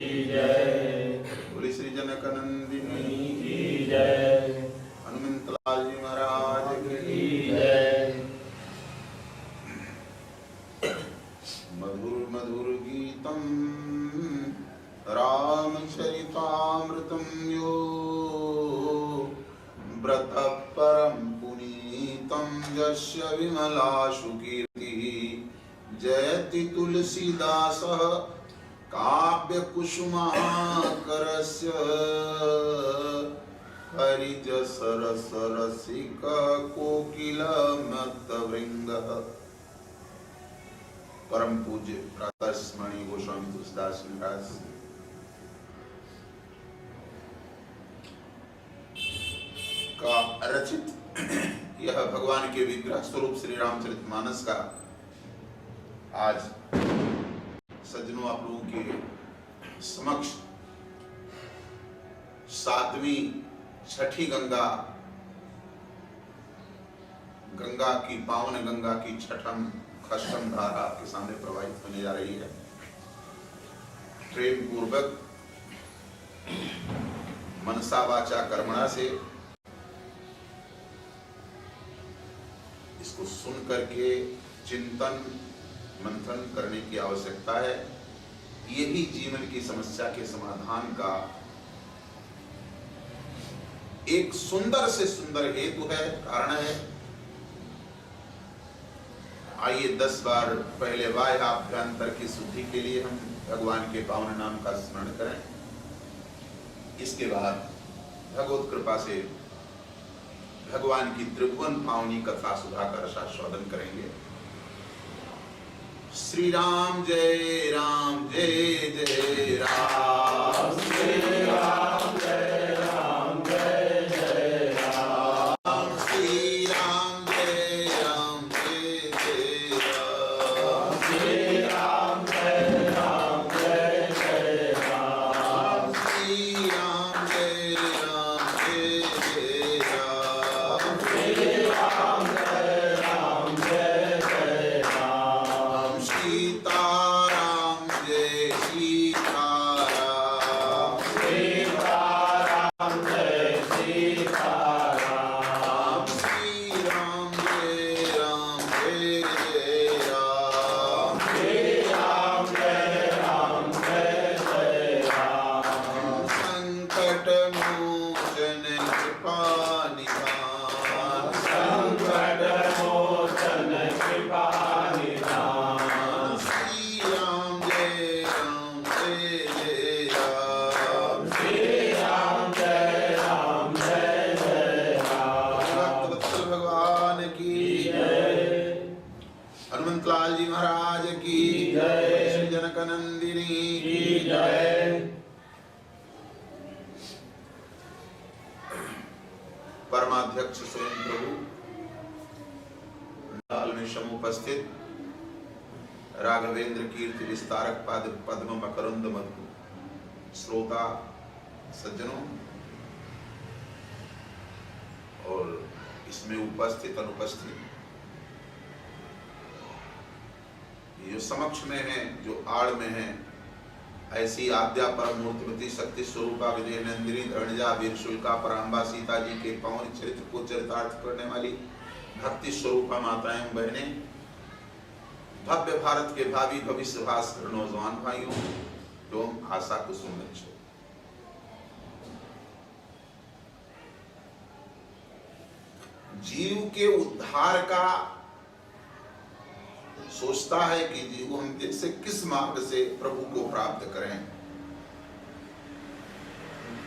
जय। बोली श्री जनक नंदिनी की जय। हनुमंत लाल जी महाराज की जय। मधुर मधुर गीतम रामचरितामृतम यो व्रत परम पुनीतम यस्य विमलाशु कीर्तिः जयति तुलसीदासः काव्य कुसुमाकरस्य हरिजस रस रसिक कोकिल मत्तवृंगः। परम पूज्य प्रातः स्मरणीय गोस्वामी तुलसीदास महाराज का रचित यह भगवान के विग्रह स्वरूप श्री रामचरितमानस का आज सज्जनों आप लोगों के समक्ष सातवीं छठी गंगा की पावन गंगा की छठम खष्टम धारा आपके सामने प्रवाहित होने जा रही है। प्रेम पूर्वक मनसा वाचा कर्मणा से इसको सुन करके चिंतन मंथन करने की आवश्यकता है। यही जीवन की समस्या के समाधान का एक सुंदर से सुंदर हेतु है, कारण है। आइए 10 बार पहले बाह्याभ्यंतर की शुद्धि के लिए हम भगवान के पावन नाम का स्मरण करें। इसके बाद भगवत कृपा से भगवान की त्रिभुवन पावनी कथा सुधा का रसास्वादन करेंगे। श्री राम जय राम जय जय राम, श्री राम जय राम जय जय राम, श्री राम जय राम जय जय राम, श्री राम जय राम जय जय राम, श्री राम जय राम जय जय राम, श्री राम जय राम जय जय राम, सीताराम जय सीताराम, सीताराम जय सीताराम, श्री राम जय राम जय जय राम, श्री राम जय राम जय जय राम, संकट मोचन कृपा निधान, संकट मोचन कृपा निधान, श्री राम जय राम जय जय राम, श्री राम जय राम जय जय राम। भक्त भगवान की जय, हनुमंत लाल जी महाराज की जय, श्री जनक नंदिनी की जय। परमाध्यक्ष स्वयं प्रभु लाल में समुपस्थित राघवेंद्र कीर्ति विस्तारक पाद पद्म मकरंद मधु श्रोता सज्जनों और इसमें उपस्थित अनुपस्थित ये जो समक्ष में है, जो आड़ में है, ऐसी आद्या परम मूर्तिमती शक्ति स्वरूपा विजय नंदिनी धरणजा वीर शुल्का पराम्बा सीता जी के पावन चरित्र को चरितार्थ करने वाली भक्ति स्वरूपा माताएं बहनें, भव्य भारत के भावी भविष्य भास्कर नौजवान भाइयों एवं आशा कुसुम बच्चों, जीव के उद्धार का सोचता है कि जीव हम जैसे किस मार्ग से प्रभु को प्राप्त करें।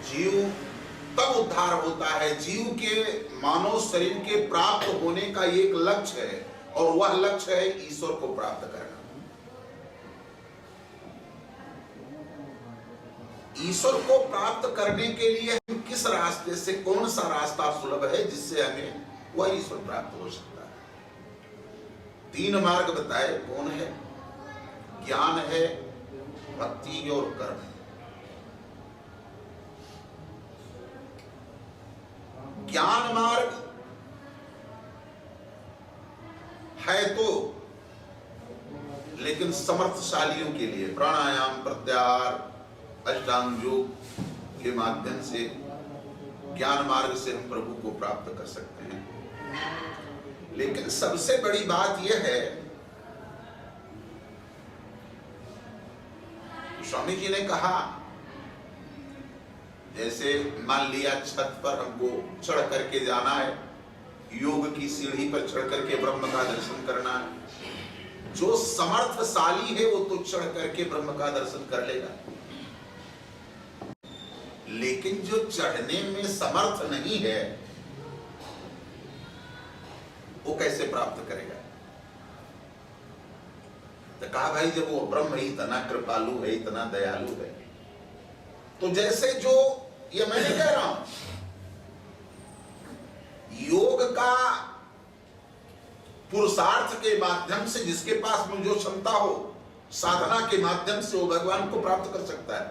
जीव तब उद्धार होता है, जीव के मानव शरीर के प्राप्त होने का एक लक्ष्य है और वह लक्ष्य है ईश्वर को प्राप्त करना। ईश्वर को प्राप्त करने के लिए हम किस रास्ते से, कौन सा रास्ता सुलभ है जिससे हमें वह ईश्वर प्राप्त हो सकता है। 3 मार्ग बताए, कौन है? ज्ञान है, भक्ति और कर्म। ज्ञान मार्ग है तो लेकिन समर्थशालियों के लिए प्राणायाम, प्रत्याहार, अष्टांग योग के माध्यम से ज्ञान मार्ग से हम प्रभु को प्राप्त कर सकते हैं। लेकिन सबसे बड़ी बात यह है, स्वामी जी ने कहा जैसे मान लिया छत पर हमको चढ़ करके जाना है, योग की सीढ़ी पर चढ़ करके ब्रह्म का दर्शन करना है। जो समर्थशाली है वो तो चढ़ करके ब्रह्म का दर्शन कर लेगा, लेकिन जो चढ़ने में समर्थ नहीं है वो कैसे प्राप्त करेगा? तो कहा भाई जब वो ब्रह्म ही इतना कृपालु है, इतना दयालु है, तो जैसे जो ये मैं नहीं कह रहा हूं, योग का पुरुषार्थ के माध्यम से जिसके पास में जो क्षमता हो, साधना के माध्यम से वो भगवान को प्राप्त कर सकता है।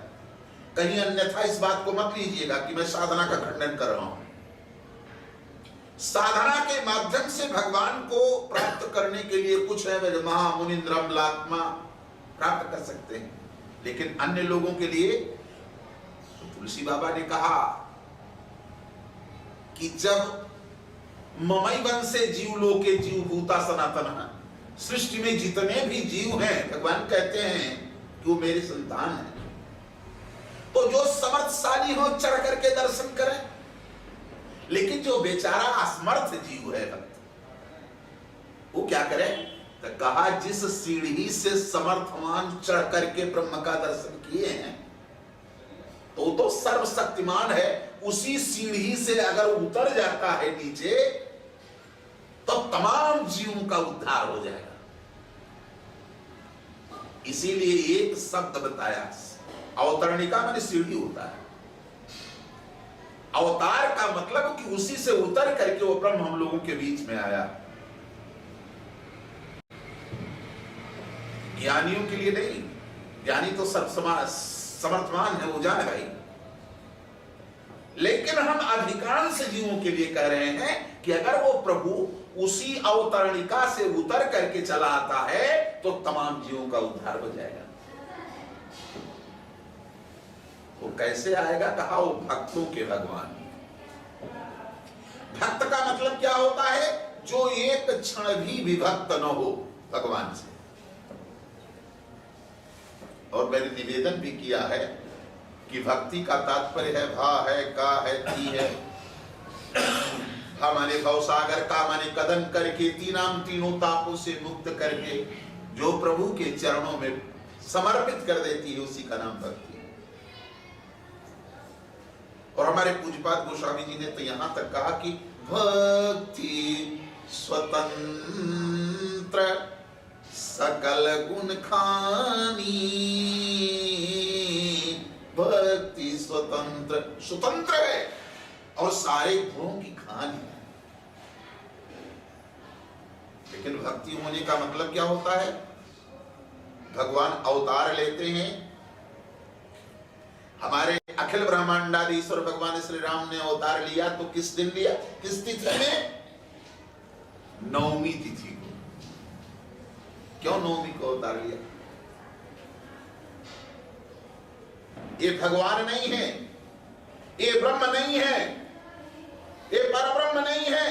कहीं अन्यथा इस बात को मत लीजिएगा कि मैं साधना का खंडन कर रहा हूं। साधना के माध्यम से भगवान को प्राप्त करने के लिए कुछ है, महामुनिन्द्रम लात्मा प्राप्त कर सकते हैं, लेकिन अन्य लोगों के लिए तो तुलसी बाबा ने कहा कि जब ममई वंशे जीव लोके जीव भूता सनातन, सृष्टि में जितने भी जीव हैं भगवान कहते हैं कि वो मेरी संतान है। तो जो समर्थशाली हो चढ़ करके दर्शन करें, लेकिन जो बेचारा असमर्थ जीव है भक्त, वो क्या करे? तो कहा जिस सीढ़ी से समर्थवान चढ़ करके ब्रह्म का दर्शन किए हैं तो सर्वशक्तिमान है, उसी सीढ़ी से अगर उतर जाता है नीचे तो तमाम जीवों का उद्धार हो जाएगा। इसीलिए एक शब्द बताया, अवतरणिका माने सीढ़ी होता है। अवतार का मतलब कि उसी से उतर करके वो ब्रह्म हम लोगों के बीच में आया। ज्ञानियों के लिए नहीं, ज्ञानी तो समर्थवान है, वो जाने भाई, लेकिन हम अधिकांश जीवों के लिए कह रहे हैं कि अगर वो प्रभु उसी अवतरणिका से उतर करके चला आता है तो तमाम जीवों का उद्धार हो जाएगा। वो कैसे आएगा? कहा वो भक्तों के भगवान। भक्त का मतलब क्या होता है? जो एक क्षण भी विभक्त न हो भगवान से। और मैंने निवेदन भी किया है कि भक्ति का तात्पर्य है भा है, का है, ती है। भा माने भवसागर, का माने कदन करके, तीनों तापों से मुक्त करके जो प्रभु के चरणों में समर्पित कर देती है, उसी का नाम भक्ति है। और हमारे पूज्यपाद गोस्वामी जी ने तो यहां तक कहा कि भक्ति स्वतंत्र सकल गुण खानी, भक्ति स्वतंत्र, स्वतंत्र है और सारे गुणों की खानी है। लेकिन भक्ति होने का मतलब क्या होता है? भगवान अवतार लेते हैं। हमारे अखिल ब्रह्मांडाधीश्वर भगवान श्री राम ने अवतार लिया तो किस दिन लिया? किस तिथि में? नवमी तिथि को। क्यों नवमी को अवतार लिया? ये भगवान नहीं है, ये ब्रह्म नहीं है, ये परब्रह्म नहीं है,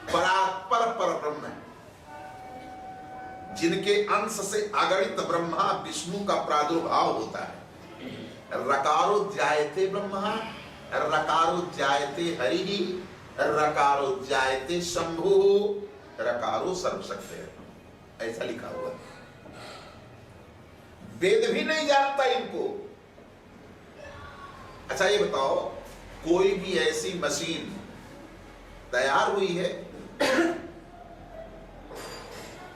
परात्पर परब्रह्म है, जिनके अंश से अगणित ब्रह्मा विष्णु का प्रादुर्भाव होता है। रकारो जायते ब्रह्मा, रकारो जायते हरि, रकारो जायते शंभु, रकारो सर्वशक्ति, ऐसा लिखा हुआ। वेद भी नहीं जानता इनको। अच्छा ये बताओ, कोई भी ऐसी मशीन तैयार हुई है?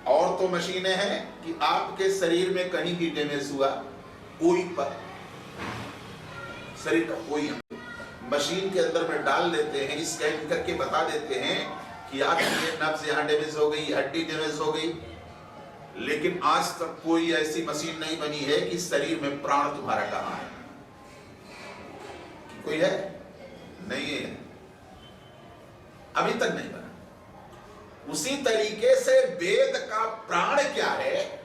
और तो मशीनें हैं कि आपके शरीर में कहीं भी डैमेज हुआ, कोई पर शरीर का कोई मशीन के अंदर में डाल देते हैं, स्कैन करके बता देते हैं कि आपकी नब्ज यहाँ डैमेज हो गई, हड्डी डैमेज हो गई। लेकिन आज तक कोई ऐसी मशीन नहीं बनी है कि शरीर में प्राण तुम्हारा कहाँ है। कोई है? नहीं है, अभी तक नहीं बना। उसी तरीके से वेद का प्राण क्या है?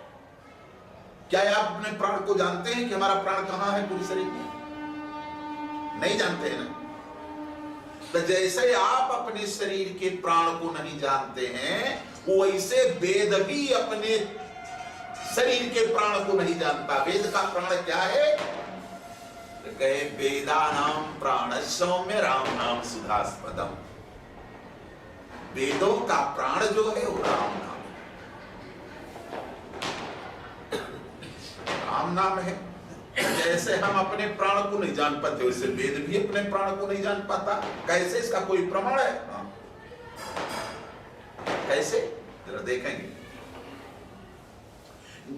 क्या आप अपने प्राण को जानते हैं कि हमारा प्राण कहां है पूरी शरीर में? नहीं जानते हैं ना। तो जैसे आप अपने शरीर के प्राण को नहीं जानते हैं, वैसे वेद भी अपने शरीर के प्राण को नहीं जानता। वेद का प्राण क्या है? तो कहे वेदानाम प्राण सौम्य राम नाम सुधास्पदम। वेदों का प्राण जो है वो राम नाम है, राम नाम है। जैसे हम अपने प्राण को नहीं जान पाते, वैसे वेद भी अपने प्राण को नहीं जान पाता। कैसे? इसका कोई प्रमाण है? कैसे? जरा देखेंगे।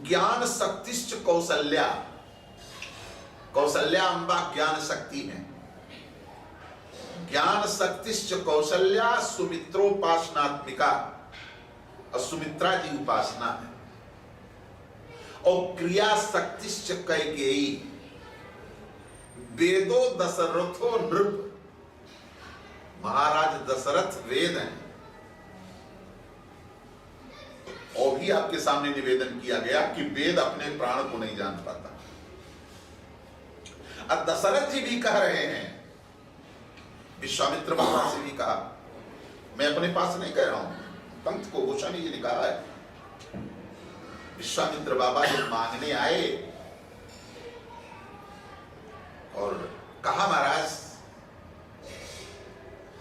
ज्ञान शक्तिश्च कौशल्या। कौशल्या अम्बा ज्ञान शक्ति है। ज्ञान शक्तिश्च कौशल्या सुमित्रोपासनात्मिका, और सुमित्रा जी उपासना है। और क्रिया शक्तिश्च कैकेयी। वेदो दशरथो नृप। महाराज दशरथ वेद हैं। और भी आपके सामने निवेदन किया गया कि वेद अपने प्राण को नहीं जान पाता। अब दशरथ जी भी कह रहे हैं, विश्वामित्र बाबा से भी कहा, मैं अपने पास नहीं कह रहा हूं, पंत को गोस्वामी जी ने कहा है। विश्वामित्र बाबा जब मांगने आए और कहा, महाराज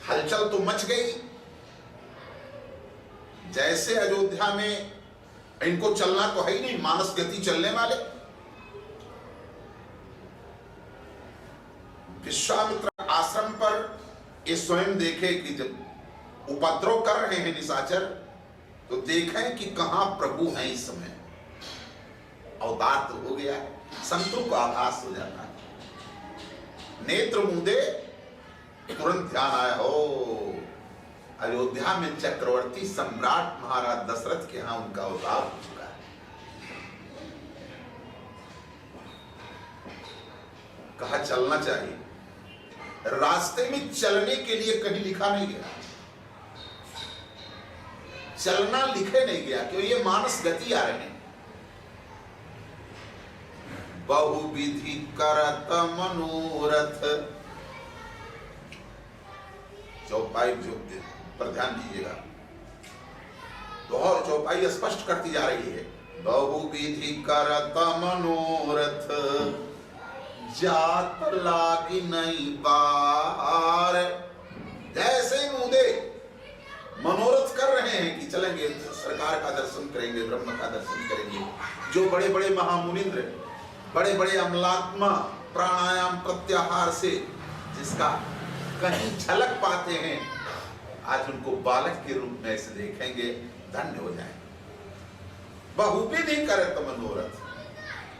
हलचल तो मच गई, जैसे अयोध्या में इनको चलना तो है ही नहीं, मानस गति चलने वाले। विश्वामित्र आश्रम पर ये स्वयं देखे कि जब उपद्रव कर रहे हैं निशाचर, तो देखें कि कहां प्रभु हैं इस समय। अवतार तो हो गया है, संतों को आभास हो जाता है। नेत्र मूंदे तुरंत ध्यान आया, हो अयोध्या में चक्रवर्ती सम्राट महाराज दशरथ के यहां उनका अवतार हो चुका है। कहा चलना चाहिए। रास्ते में चलने के लिए कहीं लिखा नहीं गया, चलना लिखे नहीं गया, क्यों? ये मानस गति आ रहे हैं। बहुविधि करत मनोरथ। चौपाई जो पर ध्यान दीजिएगा, तो और चौपाई स्पष्ट करती जा रही है। बहुविधि करत मनोरथ, जात लागी नहीं बार। जैसे मुदे मनोरथ कर रहे हैं कि चलेंगे सरकार का दर्शन करेंगे, ब्रह्म का दर्शन करेंगे। जो बड़े बड़े महामुनिंद्र, बड़े बड़े अमलात्मा प्राणायाम प्रत्याहार से जिसका कहीं झलक पाते हैं, आज उनको बालक के रूप में ऐसे देखेंगे, धन्य हो जाएंगे। बहुविधि करत मनोरथ,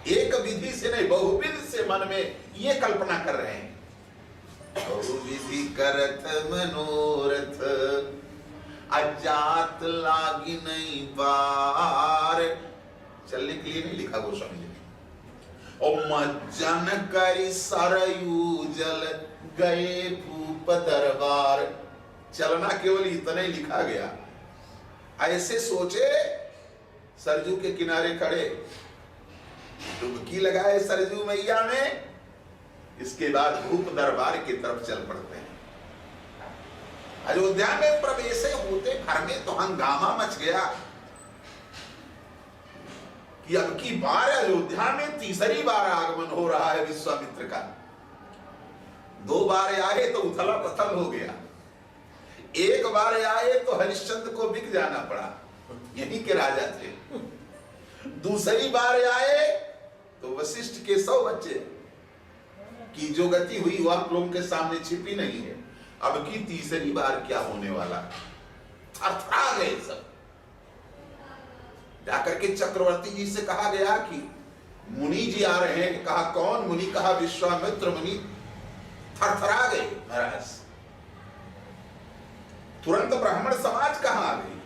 एक विधि से नहीं, बहुविधि से मन में ये कल्पना कर रहे हैं। बहुविधि करत मनोरथ, अजात लागी नहीं बार। चलने के लिए नहीं लिखा गोस्वामी जी ने। और मज्जन करी सरयू जल गए भूप दरबार। चलना केवल इतना ही लिखा गया। ऐसे सोचे, सरजू के किनारे खड़े, डुबकी लगाए सरजू मैया में, इसके बाद भूप दरबार की तरफ चल पड़ते हैं। अयोध्या में प्रवेश होते भर में तो हंगामा मच गया कि अब की बार अयोध्या में तीसरी बार आगमन हो रहा है विश्वामित्र का। 2 बार आए तो उथला पथल हो गया, 1 बार आए तो हरिश्चंद्र को बिक जाना पड़ा, यहीं के राजा थे। दूसरी बार आए तो वशिष्ठ के 100 बच्चे की जो गति हुई वो आप लोगों के सामने छिपी नहीं है। अब की तीसरी बार क्या होने वाला, थरथरा गए सब। जाकर के चक्रवर्ती जी से कहा गया कि मुनि जी आ रहे हैं। कहा कौन मुनि? कहा विश्वामित्र मुनि। थरथरा गए महाराज। तुरंत ब्राह्मण समाज कहां आ गई?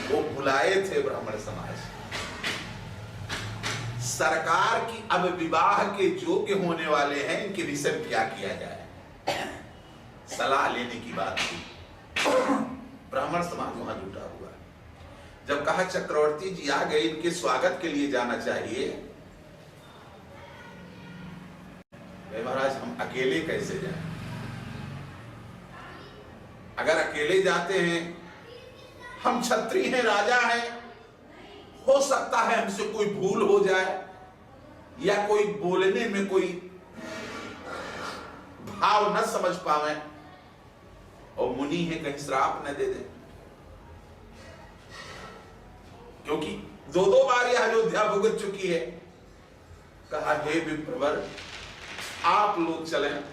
वो बुलाए थे ब्राह्मण समाज। सरकार की अब विवाह के योग्य होने वाले हैं, इनके विषय में क्या किया जाए, सलाह लेने की बात थी। ब्राह्मण समाज वहां जुटा हुआ। जब कहा चक्रवर्ती जी आ गए, इनके स्वागत के लिए जाना चाहिए, महाराज हम अकेले कैसे जाएं? अगर अकेले जाते हैं, हम क्षत्रिय हैं, राजा हैं, हो सकता है हमसे कोई भूल हो जाए या कोई बोलने में कोई भाव न समझ पावे, और मुनि है कहीं श्राप न दे दे, क्योंकि दो बार यह अयोध्या भुगत चुकी है। कहा हे विप्रवर, आप लोग चलें,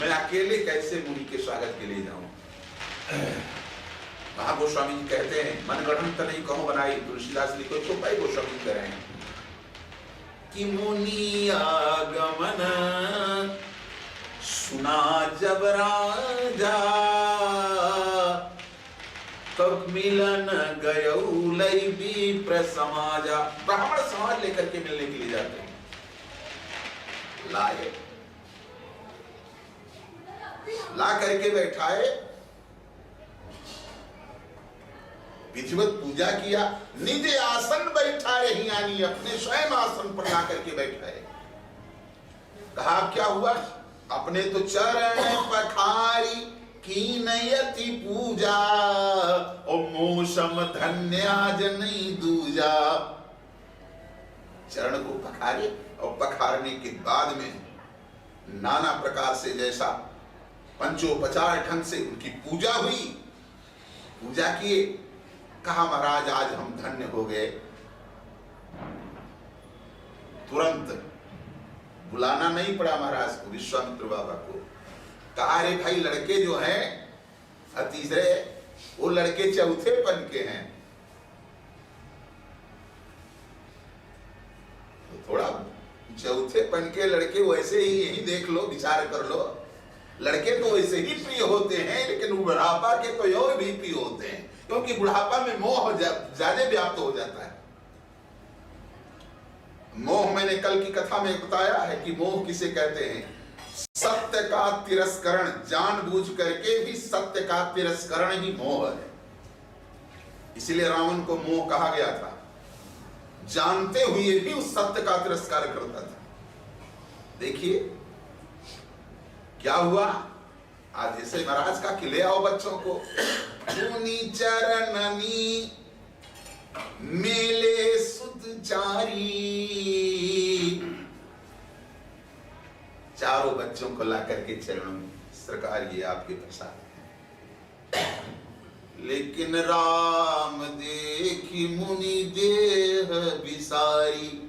मैं अकेले कैसे मुनि के स्वागत के लिए जाऊं? महागोस्वामी जी कहते हैं, मनगढ़ंत नहीं कहूं बनाई, तुलसीदास लिखो तो भाई गोस्वामी कह रहे हैं कि मुनि आगमन सुना जब राजा, तब मिलन गयौ लई विप्र समाजा। ब्राह्मण समाज लेकर के मिलने के लिए जाते हैं। लाए, ला करके बैठाए, विधिवत पूजा किया, निज आसन बैठाए ही, यानी अपने स्वयं आसन पर ला करके बैठाए। कहा क्या हुआ? अपने तो चरण पखारी की नयति पूजा, और मोसम धन्या जनी दूजा। चरण को पखारे, और पखारने के बाद में नाना प्रकार से जैसा पंचोपचार ढंग से उनकी पूजा हुई, पूजा किए। कहा महाराज आज हम धन्य हो गए। तुरंत बुलाना नहीं पड़ा महाराज को, विश्वामित्र बाबा को। कहा अरे भाई लड़के जो हैं तीसरे, वो लड़के चौथे पन के हैं, तो थोड़ा चौथे पन के लड़के वैसे ही यही देख लो, विचार कर लो। लड़के तो वैसे ही प्रिय होते हैं, लेकिन बुढ़ापा के तो यो भी प्रिय होते हैं, क्योंकि बुढ़ापा में मोह ज्यादा व्याप्त हो जाता है। मोह मैंने कल की कथा में बताया है कि मोह किसे कहते हैं? सत्य का तिरस्करण, जानबूझ करके भी सत्य का तिरस्करण ही मोह है। इसीलिए रावण को मोह कहा गया था, जानते हुए भी उस सत्य का तिरस्कार करता था। देखिए क्या हुआ आज। जैसे महाराज का कि ले आओ बच्चों को, मुनि चरणनी मेले सुतचारी, चारों बच्चों को ला करके चरणों में, सरकार ये आपके प्रसाद है। लेकिन राम देखी मुनि देह विसारी।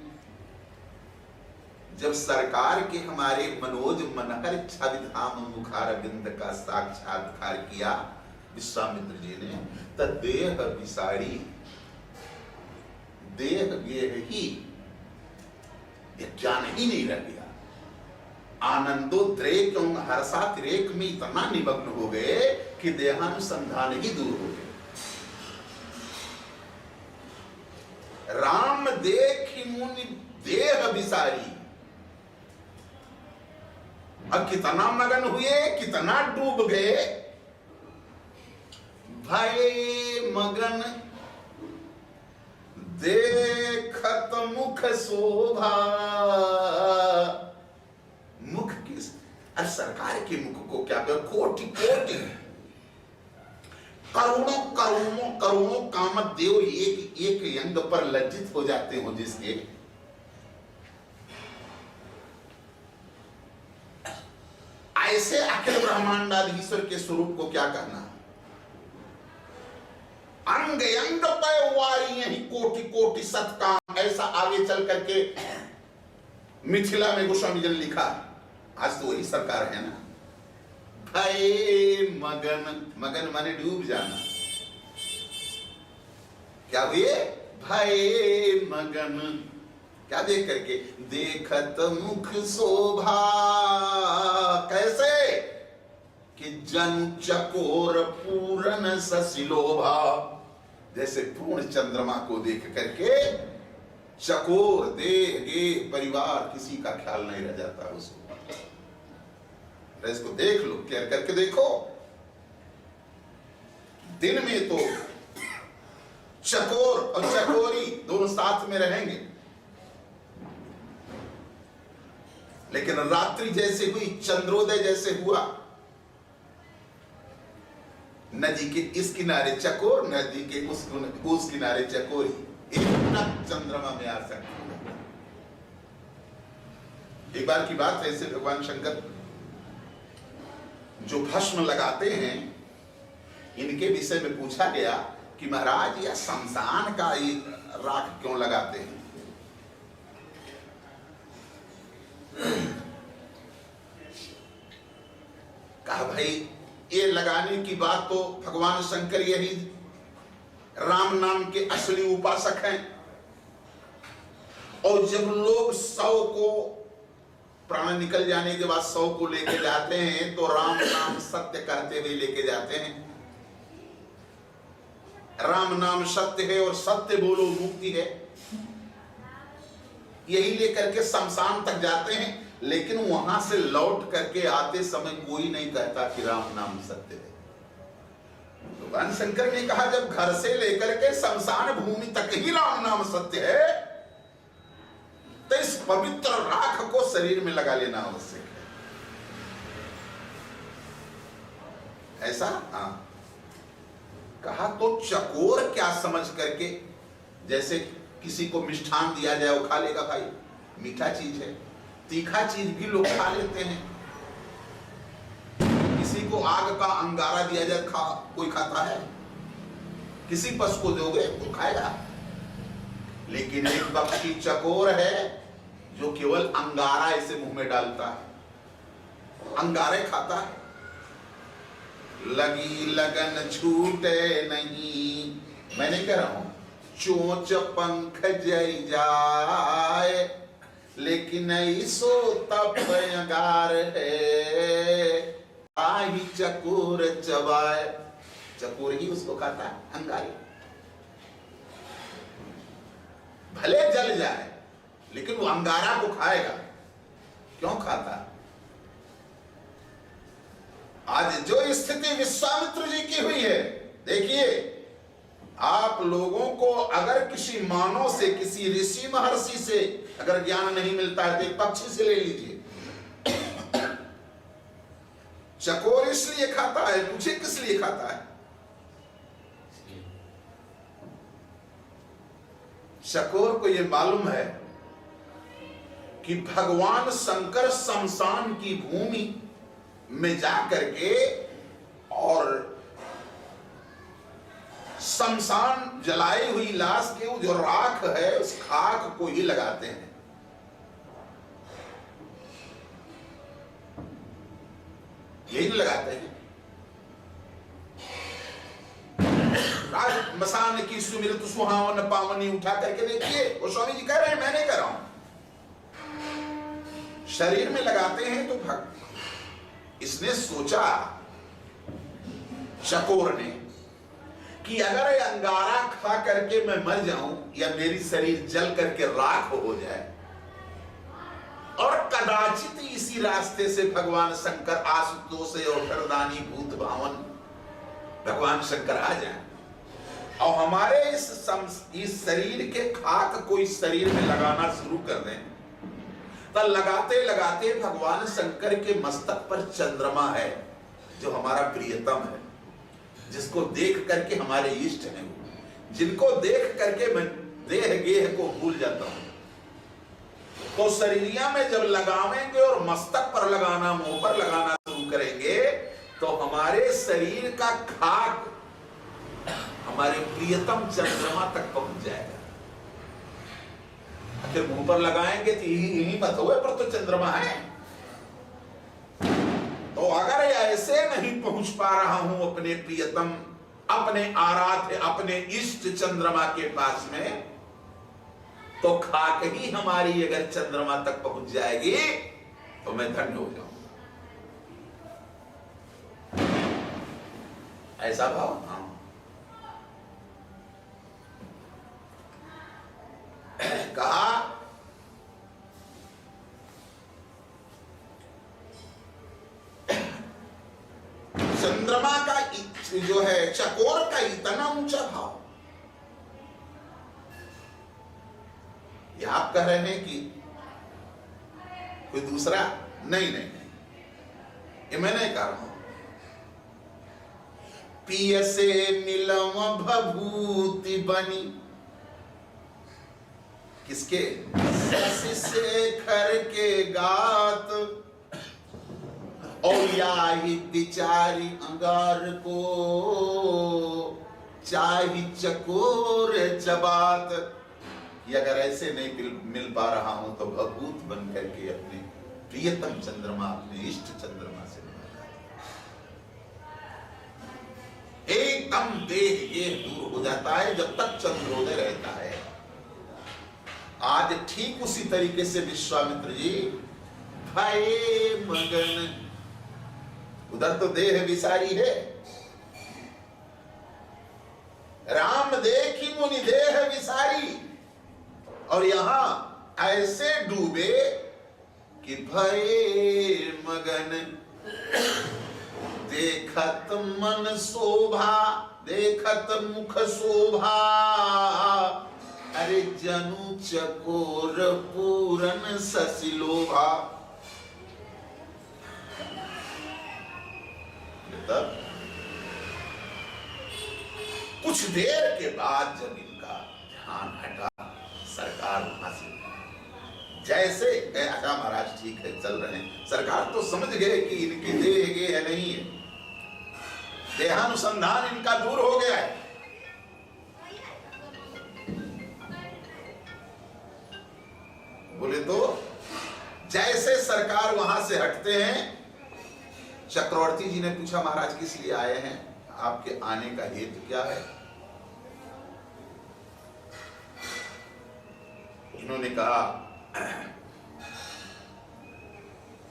जब सरकार के हमारे मनोज मनहर छवि धाम मुखारविंद का साक्षात्कार किया विश्वामित्र जी ने, तब देह विसारी, देह ही ज्ञान ही नहीं रह गया। आनंदोद्रेक एवं हर्षातिरेक में इतना निमग्न हो गए कि देहानुसंधान ही दूर हो गए। राम देखी मुनि देह विसारी। अब कितना मगन हुए, कितना डूब गए, भय मगन देखत मुख शोभा। मुख किस, अरे सरकार के मुख को क्या कहते? कोटि कोटि करोड़ों करोड़ों करोड़ों कामदेव एक एक यंग पर लज्जित हो जाते हो जिसके। ऐसे अखिल ब्रह्मांडाधीश्वर के स्वरूप को क्या कहना? अंग अंग पे वारी यही कोटि कोटि सत्काम। ऐसा आगे चल करके मिथिला में गोस्वामी जी ने लिखा। आज तो वही सरकार है ना। भय मगन, मगन माने डूब जाना। क्या हुए? भय मगन। क्या देख करके? देखत मुख शोभा। कैसे? कि जन चकोर पूरन ससिलोभा। जैसे पूर्ण चंद्रमा को देख करके चकोर देह गेह परिवार किसी का ख्याल नहीं रह जाता उसको। इसको देख लो, केयर करके देखो। दिन में तो चकोर और चकोरी दोनों साथ में रहेंगे, लेकिन रात्रि जैसे हुई, चंद्रोदय जैसे हुआ, नदी के इस किनारे चकोर, नदी के उस किनारे चकोरी, इतना चंद्रमा में आ सकते। एक बार की बात है, ऐसे भगवान शंकर जो भस्म लगाते हैं, इनके विषय में पूछा गया कि महाराज यह शमशान का ये राख क्यों लगाते हैं? कहा भाई ये लगाने की बात तो भगवान शंकर यही राम नाम के असली उपासक हैं, और जब लोग 100 को प्राण निकल जाने के बाद 100 को लेके जाते हैं तो राम नाम सत्य करते हुए लेके जाते हैं। राम नाम सत्य है और सत्य बोलो मुक्ति है, यही लेकर के शमशान तक जाते हैं, लेकिन वहां से लौट करके आते समय कोई नहीं कहता कि राम नाम सत्य है। भगवान शंकर ने कहा जब घर से लेकर के शमशान भूमि तक ही राम नाम सत्य है, तो इस पवित्र राख को शरीर में लगा लेना आवश्यक है। ऐसा हाँ कहा तो चकोर क्या समझ करके, जैसे किसी को मिष्ठान दिया जाए वो खा लेगा, भाई मीठा चीज है, तीखा चीज भी लोग खा लेते हैं। किसी को आग का अंगारा दिया जाए कोई खाता है, किसी पशु को दोगे तो खाएगा, लेकिन एक पक्षी चकोर है जो केवल अंगारा ऐसे मुंह में डालता है, अंगारे खाता है। लगी लगन छूटे नहीं, मैं नहीं कह रहा हूं चोंच पंख जई जाए, लेकिन ऐसो तप अंगार है, आही चकोर चबाए। चकोर ही उसको खाता है, अंगारी भले जल जाए लेकिन वो अंगारा को खाएगा। क्यों खाता? आज जो स्थिति विश्वामित्र जी की हुई है, देखिए आप लोगों को अगर किसी मानव से, किसी ऋषि महर्षि से अगर ज्ञान नहीं मिलता है तो एक पक्षी से ले लीजिए। चकोर इसलिए खाता है, पूछे किस लिए खाता है? चकोर को यह मालूम है कि भगवान शंकर शमशान की भूमि में जाकर के और शमशान जलाई हुई लाश के जो राख है उस खाक को ही लगाते हैं। यही लगाते हैं। राज मसान की सुमिरत सुहावन पावनी उठा करके देखिए, वो स्वामी जी कह रहे हैं, मैं नहीं कह रहा हूं। शरीर में लगाते हैं तो इसने सोचा चकोर ने कि अगर ये अंगारा खा करके मैं मर जाऊं या मेरी शरीर जल करके राख हो जाए, और कदाचित इसी रास्ते से भगवान शंकर आशुतोष और हरदानी भूत भावन भगवान शंकर आ जाए और हमारे इस शरीर के खाक को इस शरीर में लगाना शुरू कर दें, तो लगाते लगाते भगवान शंकर के मस्तक पर चंद्रमा है जो हमारा प्रियतम है, जिसको देख करके हमारे इष्ट हैं, जिनको देख करके मैं देह गेह को भूल जाता हूं, तो शरीरिया में जब लगावेंगे और मस्तक पर लगाना, मुंह पर लगाना शुरू करेंगे, तो हमारे शरीर का खाक हमारे प्रियतम चंद्रमा तक पहुंच जाएगा। अगर मुंह पर लगाएंगे तो यही मत हुए पर तो चंद्रमा है। तो अगर ऐसे नहीं पहुंच पा रहा हूं अपने प्रियतम, अपने आराध्य, अपने इष्ट चंद्रमा के पास में, तो खाक ही हमारी अगर चंद्रमा तक पहुंच जाएगी तो मैं धन्य हो जाऊं। ऐसा भाव। हाँ, कहा चंद्रमा का जो है, चकोर का इतना ऊंचा भाव, ये आप कह रहे हैं कि कोई दूसरा? नहीं नहीं नहीं, ये मैं नहीं कह रहा हूं। पिय से मिलम भभूति बनी, किसके? शशि शेखर के गात, और याही बिचारी अंगार को चाही चकोर चबात। कि अगर ऐसे नहीं मिल पा रहा हूं तो भभूत बन करके अपने प्रियतम चंद्रमा, अपने इष्ट चंद्रमा से एकदम देह ये दूर हो जाता है जब तक चंद्रोदय रहता है। आज ठीक उसी तरीके से विश्वामित्र जी भये मगन, उधर तो देह विसारी है, राम देखी मुनि देह विसारी, और यहां ऐसे डूबे कि भये मगन, देखत मन शोभा, देखत मुख शोभा, अरे जनु चकोर पूरन शशिलोभा। तब कुछ देर के बाद जब इनका ध्यान हटा, सरकार वहां से जैसे अच्छा महाराज ठीक है चल रहे हैं, सरकार तो समझ गए कि इनके देह गेह नहीं है, देहानुसंधान इनका दूर हो गया है। बोले तो जैसे सरकार वहां से हटते हैं, चक्रवर्ती जी ने पूछा महाराज किस लिए आए हैं, आपके आने का हेतु क्या है? इन्होंने कहा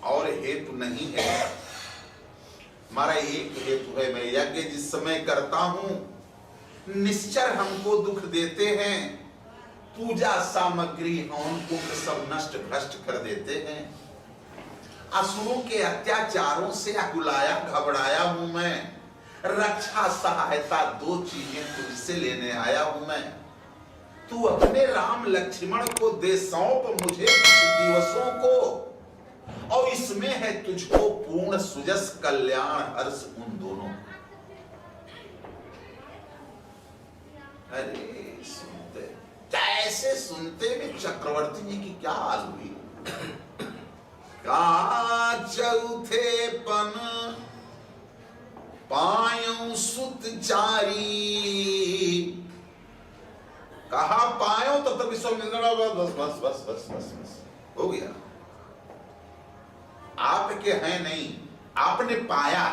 और हेतु नहीं है, हमारा एक हेतु है, मैं यज्ञ जिस समय करता हूं निश्चर हमको दुख देते हैं, पूजा सामग्री हवन कुंभ सब नष्ट भ्रष्ट कर देते हैं, असुरों के अत्याचारों से अकुलाया घबराया हूं मैं, रक्षा सहायता दो चीजें तुझसे लेने आया हूं मैं, तू अपने राम लक्ष्मण को दे सौंप मुझे कुछ दिवसों को, और इसमें है तुझको पूर्ण सुजस कल्याण हर्ष उन दोनों। अरे सुनते कैसे सुनते में चक्रवर्ती जी की क्या हाल हुई। का चौथे पन पायों सुत चारी, कहा पायो तो तब विश्वामित्र बस बस बस बस बस बस हो गया, आपके हैं नहीं, आपने पाया।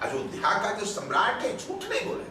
अयोध्या का जो सम्राट है झूठ नहीं बोले,